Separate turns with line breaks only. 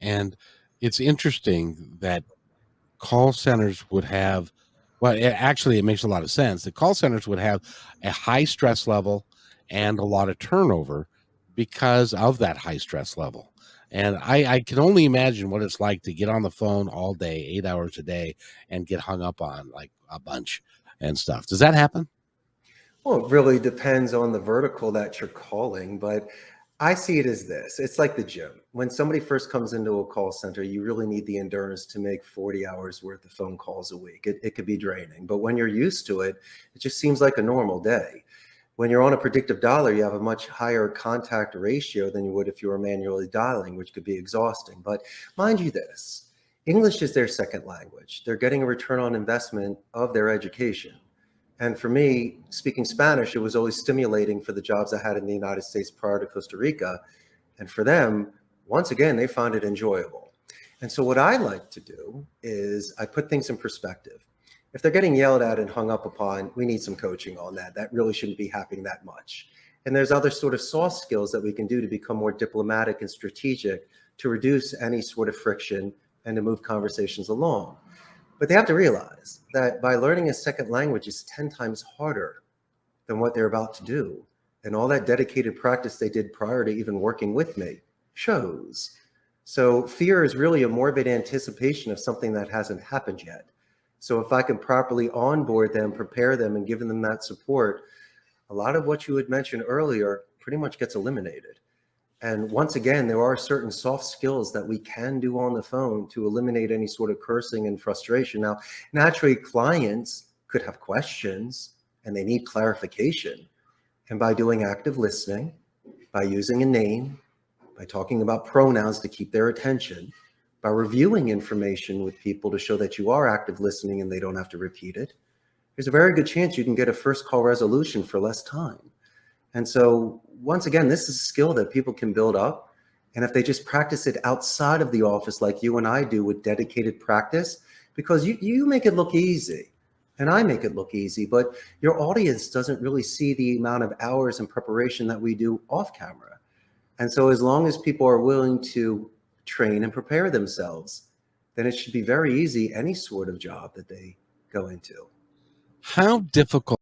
And it's interesting that call centers would have, well, actually, it makes a lot of sense. The call centers would have a high stress level and a lot of turnover because of that high stress level. And I can only imagine what it's like to get on the phone all day, 8 hours a day, and get hung up on like a bunch and stuff. Does that happen?
Well, it really depends on the vertical that you're calling, but I see it as this. It's like the gym. When somebody first comes into a call center, you really need the endurance to make 40 hours worth of phone calls a week. It could be draining, but when you're used to it, it just seems like a normal day. When you're on a predictive dialer, you have a much higher contact ratio than you would if you were manually dialing, which could be exhausting. But mind you this, English is their second language. They're getting a return on investment of their education. And for me, speaking Spanish, it was always stimulating for the jobs I had in the United States prior to Costa Rica. And for them, once again, they found it enjoyable. And so what I like to do is I put things in perspective. If they're getting yelled at and hung up upon, we need some coaching on that. That really shouldn't be happening that much. And there's other sort of soft skills that we can do to become more diplomatic and strategic to reduce any sort of friction and to move conversations along. But they have to realize that by learning a second language is 10 times harder than what they're about to do. And all that dedicated practice they did prior to even working with me shows. So fear is really a morbid anticipation of something that hasn't happened yet. So if I can properly onboard them, prepare them, and give them that support, a lot of what you had mentioned earlier pretty much gets eliminated. And once again, there are certain soft skills that we can do on the phone to eliminate any sort of cursing and frustration. Now, naturally, clients could have questions and they need clarification. And by doing active listening, by using a name, by talking about pronouns to keep their attention, by reviewing information with people to show that you are active listening and they don't have to repeat it, there's a very good chance you can get a first call resolution for less time. And so once again, this is a skill that people can build up. And if they just practice it outside of the office like you and I do with dedicated practice, because you make it look easy and I make it look easy, but your audience doesn't really see the amount of hours and preparation that we do off camera. And so as long as people are willing to train and prepare themselves, then it should be very easy, any sort of job that they go into.
How difficult